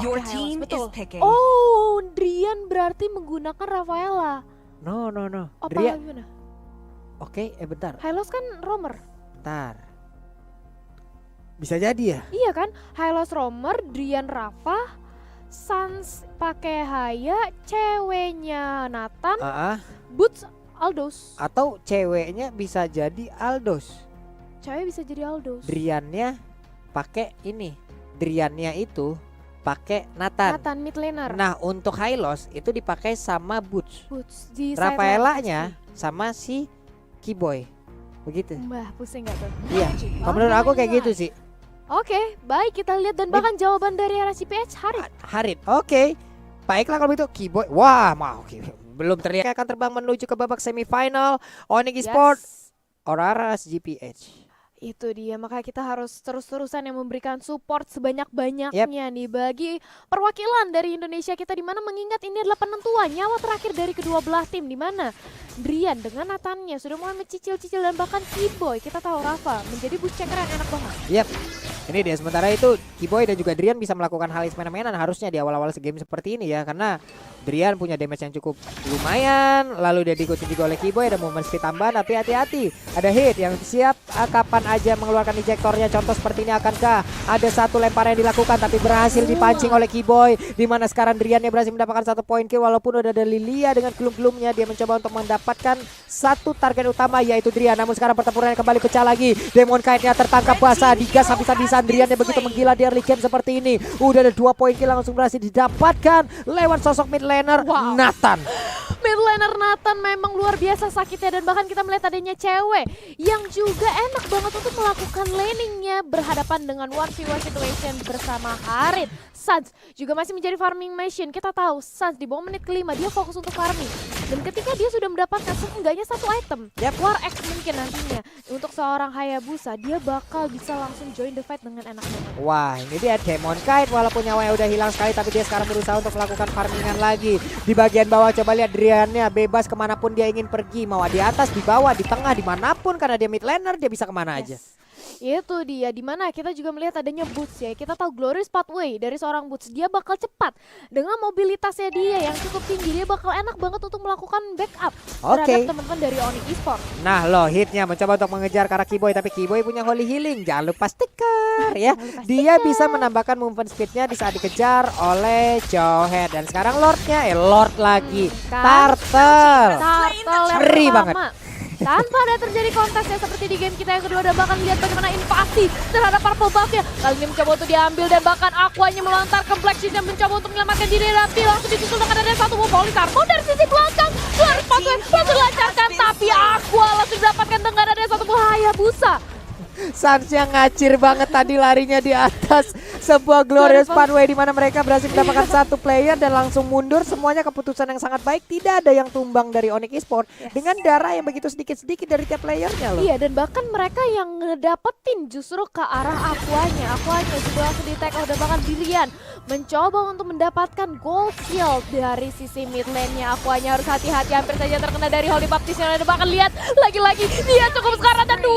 Your Hylos, team is betul. picking. Oh, Drian berarti menggunakan Rafaela. No. Apa Drian. gimana? Oke, bentar. Hylos kan roamer. Bentar. Bisa jadi ya? Iya kan? Hylos roamer, Drian Rafa, Sans pakai Haya, ceweknya Nathan, Boots Aldos. Atau ceweknya bisa jadi Aldos. Cewek bisa jadi Aldos. Driannya pakai ini. Driannya itu pakai Nathan. Nathan mid laner. Nah, untuk Hylos itu dipakai sama Boots. Boots di Rafaelanya sama si Keyboy. Begitu. Mbah, pusing gak tuh? Iya. Kalau menurut aku kayak gitu sih. Oke, baik kita lihat dan bahkan jawaban dari arah CPH Harit. Harit. Oke. Baiklah kalau begitu Keyboy. Wah, mau belum terlihat akan terbang menuju ke babak semifinal Onyx Sport Oraras GPH. Itu dia, makanya kita harus terus-terusan yang memberikan support sebanyak-banyaknya nih bagi perwakilan dari Indonesia kita, di mana mengingat ini adalah penentuan nyawa terakhir dari kedua belah tim, di mana Drian dengan Nathannya sudah mulai mencicil-cicil dan bahkan Keyboy, kita tahu Rafa menjadi boost checker yang enak banget. Ini dia, sementara itu Keyboy dan juga Drian bisa melakukan hal yang semena-mena harusnya di awal-awal game seperti ini ya, karena Drian punya damage yang cukup lumayan, lalu dia diikuti juga oleh Keyboy, ada movement speed tambahan, tapi hati-hati ada hit yang siap kapan aja mengeluarkan ejektornya, contoh seperti ini. Akankah ada satu lemparan yang dilakukan tapi berhasil dipancing oleh Keyboy, di mana sekarang Driannya berhasil mendapatkan satu poin kill, walaupun udah ada Lilia dengan gelum-gelumnya, dia mencoba untuk mendapatkan satu target utama yaitu Drian, namun sekarang pertempurannya kembali pecah lagi. Demon Kite-nya tertangkap basah, digas habis-habisan. Driannya begitu menggila di early game seperti ini, udah ada 2 poin kill langsung berhasil didapatkan lewat sosok mid laner Nathan. Mid laner Nathan memang luar biasa sakitnya, dan bahkan kita melihat adanya cewek yang juga enak banget untuk melakukan laningnya berhadapan dengan 1v1 situation bersama Harit. Sans juga masih menjadi farming machine. Kita tahu Sans di bawah menit kelima dia fokus untuk farming, dan ketika dia sudah mendapatkan seenggaknya satu item War X mungkin nantinya untuk seorang Hayabusa, dia bakal bisa langsung join the fight dengan enak banget. Wah, ini dia Demon Kite, walaupun nyawanya udah hilang sekali, tapi dia sekarang berusaha untuk melakukan farmingan lagi. Di bagian bawah coba lihat Driannya bebas kemanapun dia ingin pergi, mau di atas, di bawah, di tengah, dimanapun, karena dia mid laner dia bisa kemana aja. Itu dia, dimana kita juga melihat adanya Boots ya. Kita tahu Glorious Pathway dari seorang Boots, dia bakal cepat dengan mobilitasnya dia yang cukup tinggi, dia bakal enak banget untuk melakukan backup terhadap teman-teman dari Onyx Esport. Nah lo hitnya mencoba untuk mengejar ke arah Keyboy, tapi Keyboy punya Holy Healing, jangan lupa stiker ya. Dia bisa menambahkan movement speednya di saat dikejar oleh Jawhead, dan sekarang Lord lagi Turtle yang ngeri banget. Tanpa ada terjadi kontes ya seperti di game kita yang kedua, dan bahkan lihat bagaimana invasi terhadap purple buff-nya. Kali ini mencoba untuk diambil, dan bahkan Aquanya melontarkan Black Shield yang mencoba untuk menyelamatkan diri, tapi langsung disusul dengan ada satu move Polikarpo dari sisi belakang. Glorious Pathway langsung dilancarkan, tapi Aqua langsung didapatkan dengan ada satu move Hayabusa. Sans yang ngacir banget tadi larinya di atas sebuah Glorious Pathway, di mana mereka berhasil mendapatkan satu player dan langsung mundur. Semuanya keputusan yang sangat baik, tidak ada yang tumbang dari Onyx Esport dengan darah yang begitu sedikit-sedikit dari tiap playernya loh. Iya, dan bahkan mereka yang ngedapetin justru ke arah Aquanya juga langsung di-tag oleh bahkan Drian mencoba untuk mendapatkan gold shield dari sisi mid lane-nya. Aquanya harus hati-hati, hampir saja terkena dari Holy Baptist-nya. Dan bahkan lihat lagi-lagi dia cukup sekarang, dan 2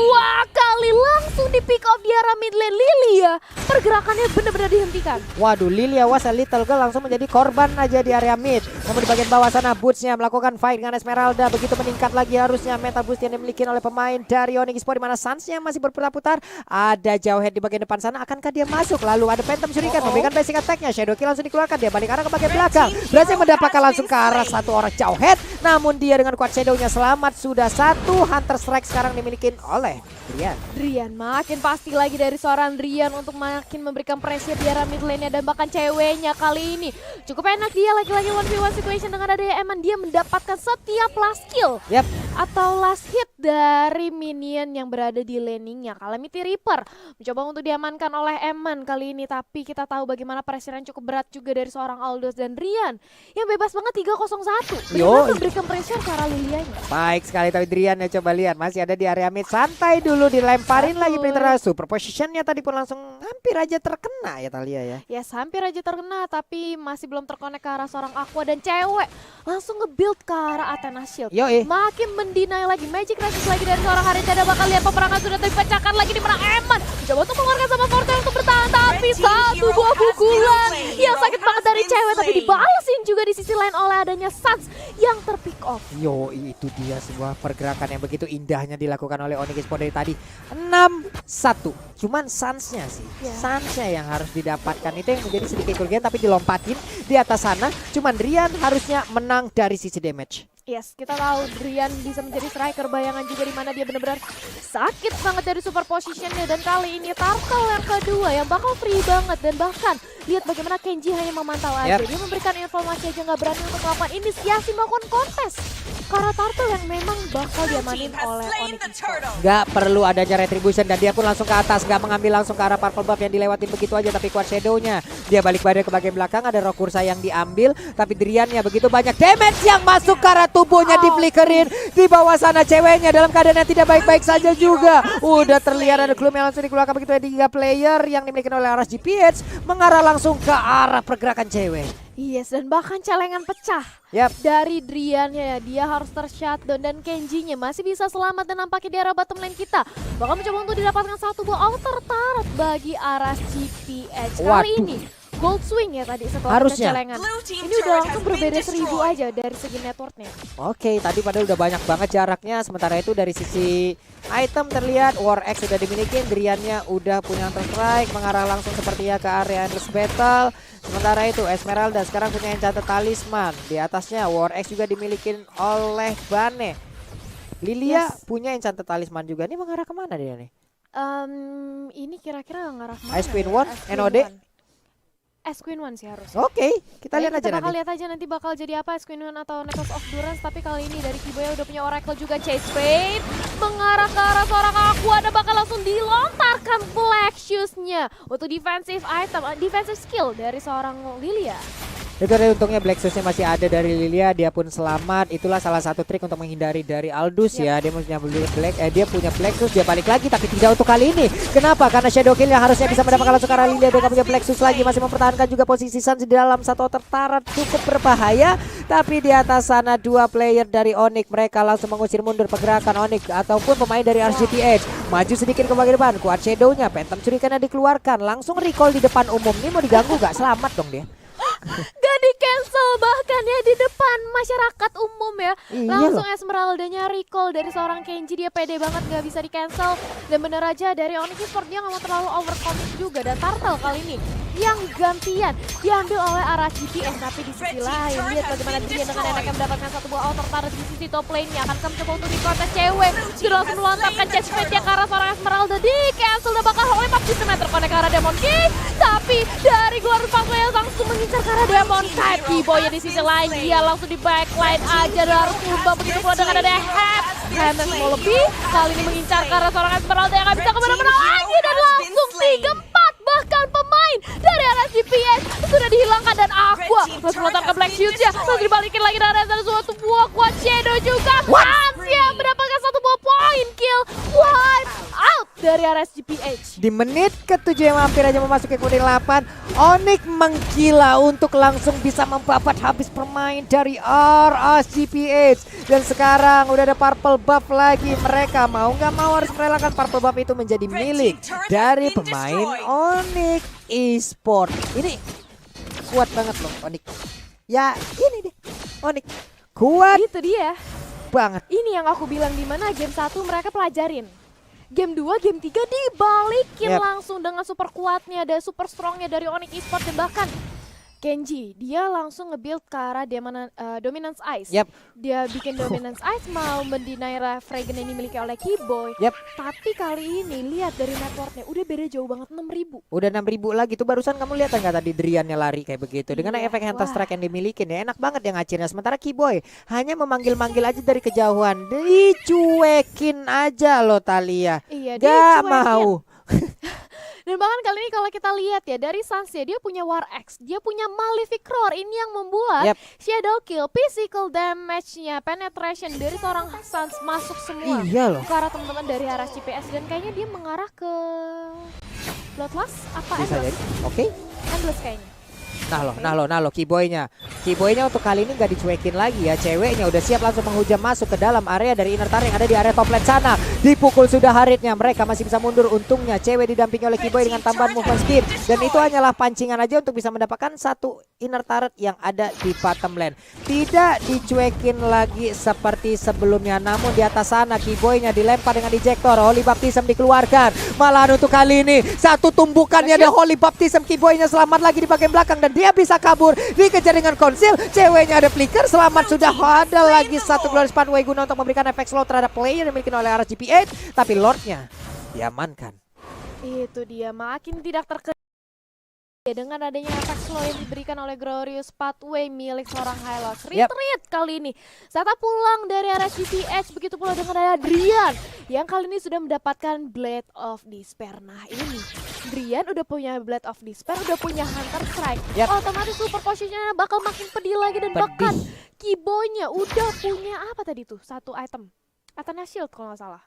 kali langsung di pick off di arah mid lane. Lilia pergerakannya benar-benar dihentikan. Waduh, Lilia was a little girl langsung menjadi korban aja di area mid. Namun di bagian bawah sana Boots-nya melakukan fight dengan Esmeralda, begitu meningkat lagi harusnya mental boost yang dimiliki oleh pemain dari Onyx Esport, di mana Sans-nya masih berputar-putar. Ada Jawhead di bagian depan sana, akankah dia masuk? Lalu ada Phantom Shuriken memberikan basic attack-nya. Shadow Kill langsung dikeluarkan, dia balik arah ke bagian belakang, berhasil mendapatkan langsung ke arah satu orang Jawhead. Namun dia dengan kuat Shadow-nya selamat. Sudah satu Hunter Strike sekarang dimiliki oleh Drian Makin pasti lagi dari seorang Drian untuk makin memberikan pressure di arah mid lane-nya, dan bahkan ceweknya kali ini cukup enak, dia lagi-lagi 1v1 situation dengan adanya Eman. Dia mendapatkan setiap last kill atau last hit dari minion yang berada di laning-nya. Calamity Reaper mencoba untuk diamankan oleh Eman kali ini, tapi kita tahu bagaimana pressure yang cukup berat juga dari seorang Aldos dan Drian yang bebas banget 301. Benar memberikan pressure ke arah Lilianya. Baik sekali, tapi Drian ya coba lihat masih ada di area mid, santai dulu, dilemparin lagi Peter. Super positionnya tadi pun langsung hampir aja terkena ya Thalia ya. Yes, hampir aja terkena, tapi masih belum terkonek ke arah seorang Aqua, dan cewek langsung nge-build ke arah Athena Shield. Makin mendinai lagi, Magic Resist lagi dari seorang Harit. Ada bakal lihat peperangan sudah terpecahkan lagi di mana Eman coba untuk mengeluarkan sama Forte untuk bertahan, tapi satu buah pukulan cewek tapi dibalesin juga di sisi lain oleh adanya Suns yang terpick off. Yo, itu dia sebuah pergerakan yang begitu indahnya dilakukan oleh Onyx Esports dari tadi. 6-1. Cuman Suns-nya sih. Suns-nya yang harus didapatkan, itu yang menjadi sedikit kerugian, tapi dilompatin di atas sana. Cuman Drian harusnya menang dari sisi damage. Yes, kita tahu Drian bisa menjadi striker bayangan juga, di mana dia benar-benar sakit banget dari super positionnya, dan kali ini Turtle yang kedua yang bakal free banget, dan bahkan lihat bagaimana Kenji hanya memantau aja. Dia memberikan informasi aja, nggak berani untuk melakukan inisiasi melakukan kontes. Karena Turtle yang memang bakal diamanin oleh Onyx Esports. Nggak perlu adanya retribution, dan dia pun langsung ke atas, nggak mengambil langsung ke arah purple buff yang dilewatin begitu aja, tapi kuat shadownya. Dia balik badan ke bagian belakang, ada rock kursa yang diambil, tapi Driannya begitu banyak damage yang masuk ke arah tubuhnya, diflickerin di bawah sana. Ceweknya dalam keadaan yang tidak baik-baik saja juga. Udah terlihat ada gloom yang langsung dikeluarkan begitu ya, 3 player yang dimiliki oleh RSGPH mengarah langsung ke arah pergerakan cewek. Yes, dan bahkan celengan pecah dari Driannya ya. Dia harus tershutdown, dan Kenjinya masih bisa selamat, dan nampaknya di arah bottom lane kita bakal mencoba untuk didapatkan satu buah outer turret bagi RSGPH. Kali ini Gold Swing ya tadi setelah celengan. Ini udah langsung berbeda 1000 aja dari segi networknya. Oke, tadi padahal udah banyak banget jaraknya. Sementara itu dari sisi item terlihat War X sudah dimiliki, Driannya udah punya Hunter Strike, mengarah langsung sepertinya ke area Endless Battle. Sementara itu Esmeralda sekarang punya Enchanted Talisman. Di atasnya War X juga dimiliki oleh Bane. Lilia punya Enchanted Talisman juga. Ini mengarah kemana dia nih? Ini kira-kira ngarah kemana? Ice Queen 1, NOD? S Queen 1 sih harus. Oke, kita lihat aja nanti. Kita lihat aja nanti bakal jadi apa, S Queen 1 atau Necklace of Durance. Tapi kali ini dari Kiboya udah punya Oracle juga. Chase Fate mengarah ke arah seorang Aqua, dan bakal langsung dilontarkan Black Shoes-nya untuk defensive item, defensive skill dari seorang Lilia. Itu ada untungnya Black Shoes-nya masih ada dari Lilia, dia pun selamat. Itulah salah satu trik untuk menghindari dari Aldous ya. Dia punya dia punya Black Shoes, dia balik lagi tapi tidak untuk kali ini. Kenapa? Karena Shadow Kill yang harusnya bisa mendapatkan langsung ke arah Lilia, dia punya Black Shoes lagi, masih mempertahankan juga posisi Suns di dalam satu tertarat cukup berbahaya. Tapi di atas sana 2 player dari Onyx, mereka langsung mengusir mundur pergerakan Onyx ataupun pemain dari RSGPH. Maju sedikit ke bagian depan, kuat Shadow-nya, Phantom Shuriken dikeluarkan, langsung recall di depan umum. Ini mau diganggu gak? Selamat dong dia. Gak di cancel bahkan ya di depan masyarakat umum ya. Langsung Esmeralda-nya recall dari seorang Kenji, dia pede banget gak bisa di cancel. Dan bener aja dari Onyx Esports dia gak mau terlalu overcommit juga. Dan Turtle kali ini yang gantian diambil oleh RSGPH. Tapi di sisi lain lihat bagaimana dia dengan enaknya mendapatkan satu buah outer turret di sisi top lane-nya. Akan mencoba untuk di-protect cewek, sudah langsung melontarkan chest plate-nya ke arah seorang Esmeralda, di cancel dan bakal lempar system terkonek ke arah Demon King. Tapi dari Guard Pathway langsung mengincar ke arah Demon Knight. Kiboya di sisi lain dia langsung di backline aja, dan harus ubah begitu pula dengan ada Hemes mau lebih. Kali ini mengincar ke arah seorang Esmeralda yang gak bisa kemana-mana lagi, dan langsung 3-4 bahkan pemain dari RSGPH sudah dihilangkan, dan Aqua langsung melontarkan Black Shoes-nya, langsung dibalikin lagi dari ada suatu buah kuat Shadow juga. Hans yang mendapatkan satu buah point kill, wipe out dari RSGPH. Di menit ke-7 yang hampir aja memasuki kuning 8, Onyx menggila untuk langsung bisa membabat habis permain dari RSGPH. Dan sekarang udah ada purple buff lagi, mereka mau nggak mau harus merelakan purple buff itu menjadi milik dari pemain Onyx Esports. Ini kuat banget loh Onyx. Ya ini deh, Onyx kuat. Itu dia banget. Ini yang aku bilang, di mana game 1 mereka pelajarin. Game 2, game 3 dibalikin langsung dengan super kuatnya, ada super strongnya dari Onyx Esports. Dan bahkan Kenji dia langsung nge-build ke arah Dominance Ice. Dia bikin Dominance Ice, mau mendinai Fragrant yang dimiliki oleh Kiboy. Tapi kali ini lihat dari networknya udah beda jauh banget, 6.000. Udah 6.000 lagi tuh, barusan kamu lihat nggak tadi Driannya lari kayak begitu. Dengan efek Hunter Strike yang dimiliki ya, enak banget yang ngacirnya. Sementara Kiboy hanya memanggil-manggil aja dari kejauhan. Dicuekin aja loh Thalia. Iya, gak mau. Dan bahkan kali ini kalau kita lihat ya dari Suns ya, dia punya War X, dia punya Malefic Roar. Ini yang membuat Shadow Kill, physical damage-nya, penetration dari seorang Suns masuk semua ke arah teman-teman dari RSGPH. Dan kayaknya dia mengarah ke Bloodlust apa Endless? Oke. Endless kayaknya. Nah lo Kiboy-nya Kiboy-nya untuk kali ini nggak dicuekin lagi ya. Ceweknya udah siap langsung menghujam masuk ke dalam area dari inner turret yang ada di area top lane sana. Dipukul sudah Haritnya, mereka masih bisa mundur. Untungnya cewek didampingi oleh Kiboy dengan tambahan movement speed. Dan itu hanyalah pancingan aja untuk bisa mendapatkan satu inner turret yang ada di bottom lane. Tidak dicuekin lagi seperti sebelumnya. Namun di atas sana Kiboy-nya dilempar dengan ejector. Holy Baptism dikeluarkan. Malahan untuk kali ini satu tumbukannya ada Holy Baptism. Kiboy-nya selamat lagi di bagian belakang dan dia bisa kabur. Dikejar dengan konsil. Ceweknya ada flicker. Selamat sudah ada lagi satu Glorious Pathway guna untuk memberikan efek slow terhadap player yang dimiliki oleh RSGP8. Tapi Lordnya diamankan. Itu dia, makin tidak dengan adanya efek slow yang diberikan oleh Glorious Pathway milik seorang Hylos. Retreat kali ini. Zata pulang dari RSGPH, begitu pula dengan Drian yang kali ini sudah mendapatkan Blade of Despair. Nah ini, Drian udah punya Blade of Despair, udah punya Hunter Strike. Otomatis super positionnya bakal makin pedih lagi dan bahkan Kiboy-nya udah punya apa tadi tuh? Satu item. Atana Shield kalau nggak salah.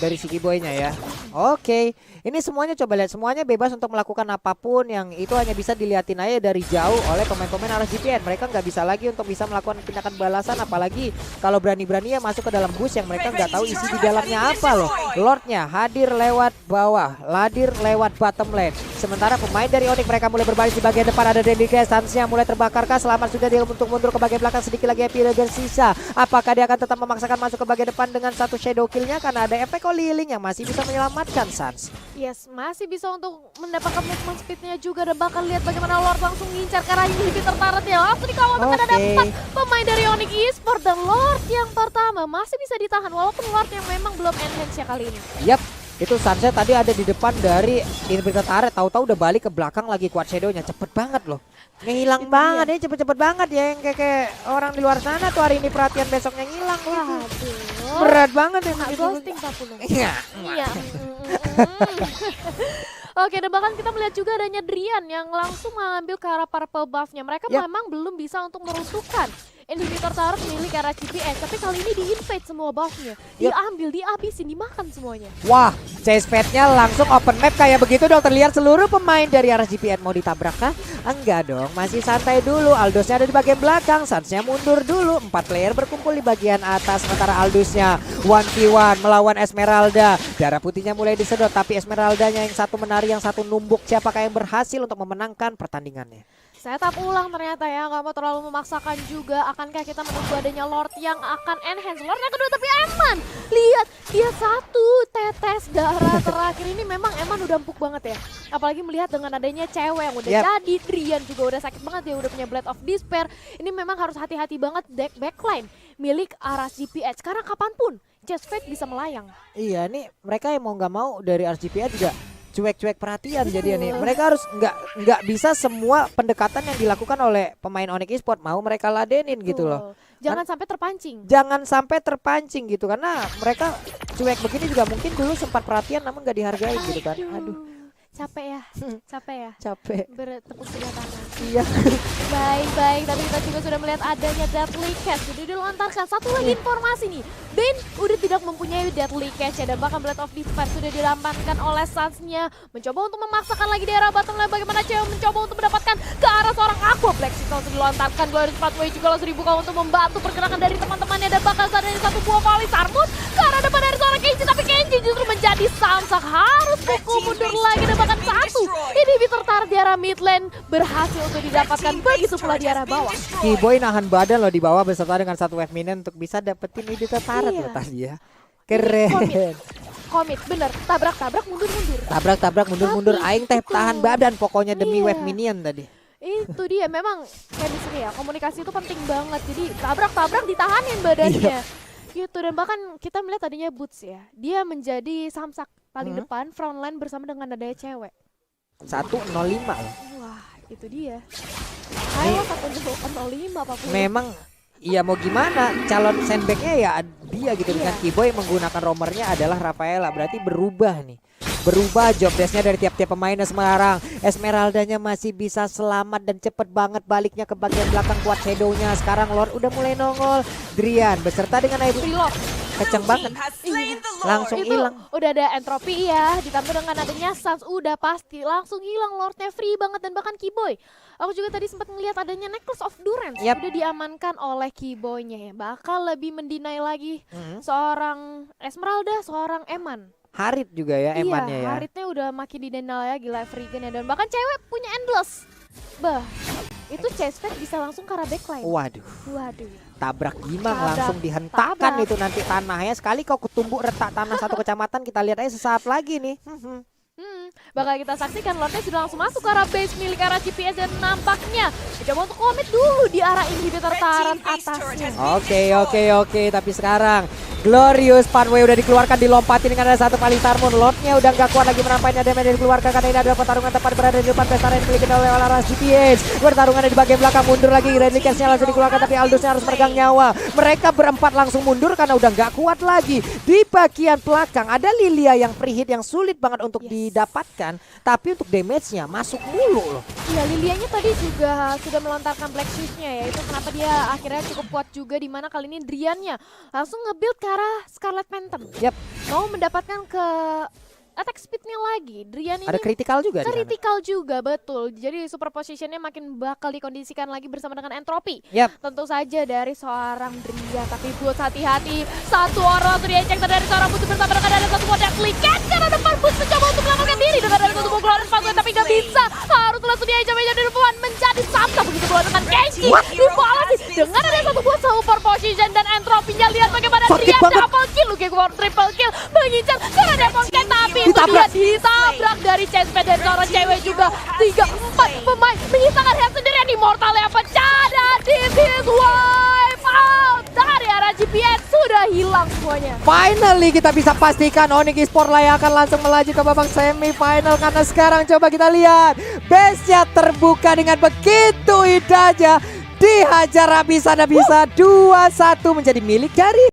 Dari si Kiboy-nya ya. Oke, ini semuanya coba lihat, semuanya bebas untuk melakukan apapun yang itu hanya bisa dilihatin aja dari jauh oleh pemain-pemain RSGPN. Mereka nggak bisa lagi untuk bisa melakukan tindakan balasan, apalagi kalau berani-berani ya masuk ke dalam bus yang mereka nggak tahu isi di dalamnya apa loh. Lordnya hadir lewat bawah, hadir lewat bottom lane. Sementara pemain dari Onyx mereka mulai berbaris di bagian depan, ada Deadly Stansnya mulai terbakarkah. Selamat sudah dia untuk mundur ke bagian belakang, sedikit lagi Happy tersisa. Apakah dia akan tetap memaksakan masuk ke bagian depan dengan satu shadow killnya karena ada efek Liling yang masih bisa menyelamatkan Sans. Yes, masih bisa untuk mendapatkan movement speednya juga, dan bahkan lihat bagaimana Lord langsung ngincar ke arah ini lebih tertarik ya. Langsung dikawal dengan ada 4 pemain dari Onyx Esports, dan Lord yang pertama masih bisa ditahan walaupun Lord yang memang belum enhance ya kali ini. Yap. Itu Sunset tadi ada di depan dari Inverted Turret, tahu-tahu udah balik ke belakang lagi. Quad Shadow-nya cepet banget loh. Ngilang banget ya, cepet-cepet banget ya, yang kayak orang di luar sana tuh hari ini perhatian besoknya ngilang gitu. Berat banget ya. Ghosting Papulung. Iya. Oke, dan bahkan kita melihat juga adanya Drian yang langsung mengambil ke arah purple buff-nya. Mereka memang belum bisa untuk meruntuhkan inhibitor turret milik RSGPN, tapi kali ini di-invade semua buff-nya. Diambil, dihabisin, dimakan semuanya. Wah, chase pad-nya langsung open map kayak begitu dong. Terlihat seluruh pemain dari RSGPN mau ditabrak kah? Enggak dong, masih santai dulu. Aldosnya ada di bagian belakang, Suns-nya mundur dulu. 4 player berkumpul di bagian atas, sementara Aldosnya 1v1 melawan Esmeralda. Darah putihnya mulai disedot, tapi Esmeraldanya yang satu menari, yang satu numbuk. Siapakah yang berhasil untuk memenangkan pertandingannya? Setup ulang ternyata ya, nggak mau terlalu memaksakan juga. Akankah kita menunggu adanya Lord yang akan enhance? Lord yang kedua tapi Eman, lihat dia satu tetes darah terakhir ini memang Eman udah empuk banget ya. Apalagi melihat dengan adanya cewek yang udah jadi, Drian juga udah sakit banget, dia udah punya Blade of Despair. Ini memang harus hati-hati banget deck backline milik RSGPH. Karena kapanpun Just Fate bisa melayang. Iya, nih mereka yang mau nggak mau dari RSGPH juga cuek-cuek perhatian jadi nih. Mereka harus nggak bisa semua pendekatan yang dilakukan oleh pemain Onyx Esports mau mereka ladenin gitu loh. Jangan sampai terpancing. Jangan sampai terpancing gitu, karena mereka cuek begini juga mungkin dulu sempat perhatian namun nggak dihargai gitu kan. Aduh. Capek ya, capek ya. Capek. Bertepuk sebelah tangan. Iya. Baik, tapi kita juga sudah melihat adanya Deadly Catch. Jadi dilontarkan satu lagi informasi nih. Bane udah tidak mempunyai Deadly Catch ya, dan bahkan Blade of Despair sudah dilampangkan oleh Suns-nya. Mencoba untuk memaksakan lagi di arah bottom lane, bagaimana cewek mencoba untuk mendapatkan ke arah seorang Aqua Black Six langsung dilontarkan. Glorious Pathway juga langsung dibuka untuk membantu pergerakan dari teman-temannya, dan bahkan adanya satu buah volley Sarmut ke arah depan dari seorang Kenji, tapi Kenji justru menjadi samsak, harus pukul mundur lagi, dan bahkan satu inhibitor turret di arah mid lane berhasil untuk didapatkan, begitu pula di arah bawah. Kiboy nahan badan loh di bawah beserta dengan satu wave minion untuk bisa dapetin inhibitor turret loh tadi ya. Keren. Komit, bener. Tabrak, mundur-mundur. Tabrak, mundur-mundur. Aing teh tahan badan pokoknya demi wave minion tadi. Itu dia, memang chemistry ya, komunikasi itu penting banget. Jadi tabrak ditahanin badannya. Gitu, dan bahkan kita melihat tadinya Boots ya, dia menjadi samsak paling depan frontline bersama dengan adanya cewek. 105 loh. Wah, itu dia. Ayo 105 apapun. Memang iya mau gimana, calon sandbagnya ya dia gitu. Dengan Kiboy menggunakan roamernya adalah Rafaela, berarti berubah nih. Berubah job desk-nya dari tiap-tiap pemainnya sekarang. Esmeraldanya masih bisa selamat dan cepet banget baliknya ke bagian belakang. Quad Shadow-nya sekarang Lord udah mulai nongol. Drian beserta dengan Ibu kenceng banget. Langsung Itu hilang. udah ada entropi ya, ditambah dengan adanya Sans udah pasti langsung hilang Lordnya free banget. Dan bahkan Kiboy, aku juga tadi sempat ngelihat adanya Necklace of Durance udah diamankan oleh Kiboynya ya. Bakal lebih mendinai lagi seorang Esmeralda, seorang Eman. Harit juga ya Emannya ya. Haritnya udah makin didenal ya, gila Freegan ya. Dan bahkan cewek punya Endless. Bah, itu Chestfed bisa langsung ke arah backline. Waduh. Tabrak gimang langsung dihentakkan itu nanti tanahnya. Sekali kau ketumbuk retak tanah satu kecamatan, kita lihat aja sesaat lagi nih. Bakal kita saksikan Lordnya sudah langsung masuk ke arah base milik arah GPS dan nampaknya coba untuk komit dulu di arah inhibitor turret atasnya. Oke, tapi sekarang Glorious Funway udah dikeluarkan, dilompatin dengan ada satu kali Tarmon. Lordnya udah gak kuat lagi merampainya, damage dikeluarkan karena ini adalah pertarungan tepat berada di depan pesta yang dimiliki oleh arah GPS. Pertarungannya di bagian belakang, mundur lagi, Redly Cashnya langsung dikeluarkan tapi Aldusnya harus meregang nyawa. Mereka berempat langsung mundur karena udah gak kuat lagi. Di bagian belakang ada Lilia yang free hit yang sulit banget untuk didapatkan, tapi untuk damage-nya masuk mulu loh. Iya, Lilianya tadi juga sudah melontarkan Black Shoes-nya ya. Itu kenapa dia akhirnya cukup kuat juga, di mana kali ini Drian-nya langsung nge-build ke arah Scarlet Phantom. Mau mendapatkan ke attack speed-nya lagi. Drian ini ada critical juga. Critical juga, betul. Jadi super position-nya makin bakal dikondisikan lagi bersama dengan Entropy. Tentu saja dari seorang Drian, tapi buat hati-hati. Satu orang langsung di-eject dari seorang Boots bersama dengan ada satu model Clicket karena depan Boots mencoba untuk melakukan diri dengan ada satu Glorious Funway tapi gak bisa. Harus langsung di-eject di depan menjadi Samsa begitu bola dengan Kenshi. Dibalas dengan ada satu buah super position dan Entropy-nya. Lihat bagaimana Drian double kill. Triple kill mengincar karena Demon Cat, tapi itu dia ditabrak dari Chestfed dan seorang cewek juga. 3-4 pemain menyisakan head sendirian, Immortal yang pecah dan this is wipe out dari arah GPS sudah hilang semuanya. Finally kita bisa pastikan Onyx Esports yang akan langsung melaju ke babak semifinal, karena sekarang coba kita lihat base-nya terbuka dengan begitu indahnya, dihajar habis-habisan 2-1 menjadi milik dari